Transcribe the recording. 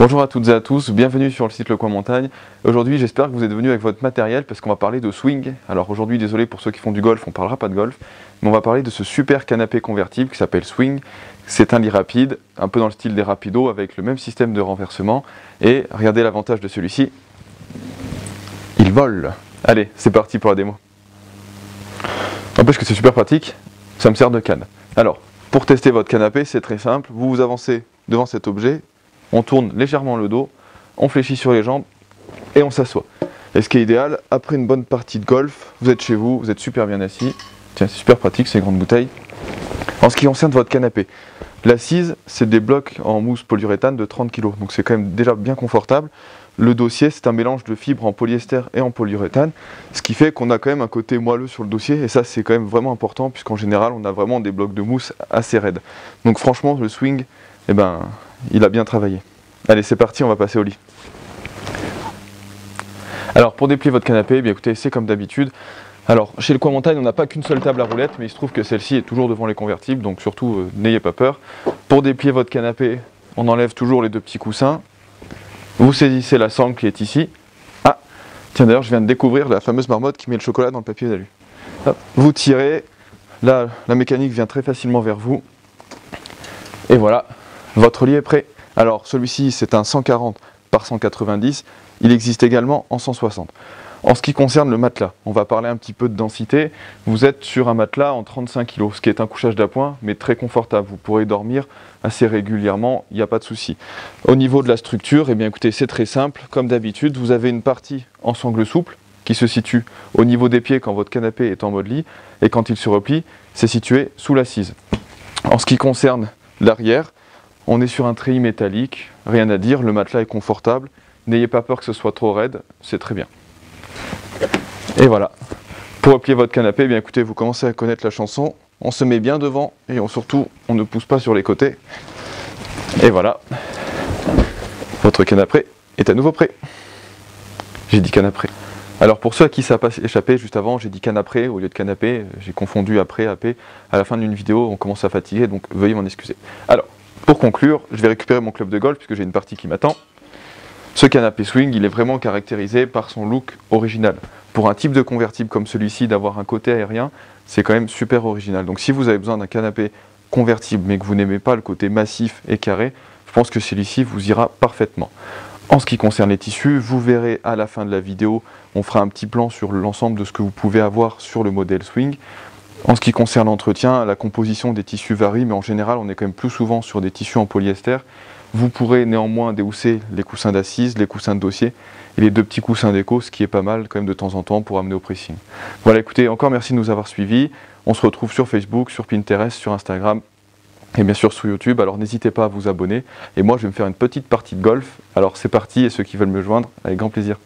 Bonjour à toutes et à tous, bienvenue sur le site Le Coin Montagne. Aujourd'hui j'espère que vous êtes venus avec votre matériel parce qu'on va parler de swing. Alors aujourd'hui, désolé pour ceux qui font du golf, on ne parlera pas de golf, mais on va parler de ce super canapé convertible qui s'appelle Swing. C'est un lit rapide, un peu dans le style des rapidos avec le même système de renversement. Et regardez l'avantage de celui-ci, il vole. Allez, c'est parti pour la démo. N'empêche que c'est super pratique, ça me sert de canne. Alors, pour tester votre canapé, c'est très simple, vous vous avancez devant cet objet, on tourne légèrement le dos, on fléchit sur les jambes et on s'assoit. Et ce qui est idéal, après une bonne partie de golf, vous êtes chez vous, vous êtes super bien assis. Tiens, c'est super pratique ces grandes bouteilles. En ce qui concerne votre canapé, l'assise, c'est des blocs en mousse polyuréthane de 30 kg, donc c'est quand même déjà bien confortable. Le dossier, c'est un mélange de fibres en polyester et en polyuréthane, ce qui fait qu'on a quand même un côté moelleux sur le dossier, et ça c'est quand même vraiment important, puisqu'en général on a vraiment des blocs de mousse assez raides. Donc franchement, le Swing, eh ben, il a bien travaillé. Allez, c'est parti, on va passer au lit. Alors pour déplier votre canapé, eh bien écoutez, c'est comme d'habitude. Alors chez Le Coin Montagne, on n'a pas qu'une seule table à roulettes, mais il se trouve que celle-ci est toujours devant les convertibles, donc surtout n'ayez pas peur. Pour déplier votre canapé, on enlève toujours les deux petits coussins. Vous saisissez la sangle qui est ici. Ah, tiens d'ailleurs, je viens de découvrir la fameuse marmotte qui met le chocolat dans le papier d'alu. Vous tirez, là la mécanique vient très facilement vers vous. Et voilà, votre lit est prêt. Alors celui-ci c'est un 140 par 190, il existe également en 160. En ce qui concerne le matelas, on va parler un petit peu de densité. Vous êtes sur un matelas en 35 kg, ce qui est un couchage d'appoint, mais très confortable. Vous pourrez dormir assez régulièrement, il n'y a pas de souci. Au niveau de la structure, eh bien écoutez, c'est très simple. Comme d'habitude, vous avez une partie en sangle souple qui se situe au niveau des pieds quand votre canapé est en mode lit, et quand il se replie, c'est situé sous l'assise. En ce qui concerne l'arrière, on est sur un treillis métallique, rien à dire, le matelas est confortable. N'ayez pas peur que ce soit trop raide, c'est très bien. Et voilà, pour replier votre canapé, eh bien écoutez, vous commencez à connaître la chanson, on se met bien devant et surtout on ne pousse pas sur les côtés. Et voilà, votre canapé est à nouveau prêt. J'ai dit canapé. Alors pour ceux à qui ça n'a pas échappé, juste avant j'ai dit canapé au lieu de canapé, j'ai confondu après, AP. À la fin d'une vidéo on commence à fatiguer, donc veuillez m'en excuser. Alors, pour conclure, je vais récupérer mon club de golf puisque j'ai une partie qui m'attend. Ce canapé Swing, il est vraiment caractérisé par son look original. Pour un type de convertible comme celui-ci, d'avoir un côté aérien, c'est quand même super original. Donc si vous avez besoin d'un canapé convertible mais que vous n'aimez pas le côté massif et carré, je pense que celui-ci vous ira parfaitement. En ce qui concerne les tissus, vous verrez à la fin de la vidéo, on fera un petit plan sur l'ensemble de ce que vous pouvez avoir sur le modèle Swing. En ce qui concerne l'entretien, la composition des tissus varie, mais en général on est quand même plus souvent sur des tissus en polyester. Vous pourrez néanmoins déhousser les coussins d'assise, les coussins de dossier et les deux petits coussins d'écho, ce qui est pas mal quand même de temps en temps pour amener au pressing. Voilà, écoutez, encore merci de nous avoir suivis. On se retrouve sur Facebook, sur Pinterest, sur Instagram et bien sûr sur YouTube. Alors n'hésitez pas à vous abonner. Et moi je vais me faire une petite partie de golf. Alors c'est parti, et ceux qui veulent me joindre, avec grand plaisir.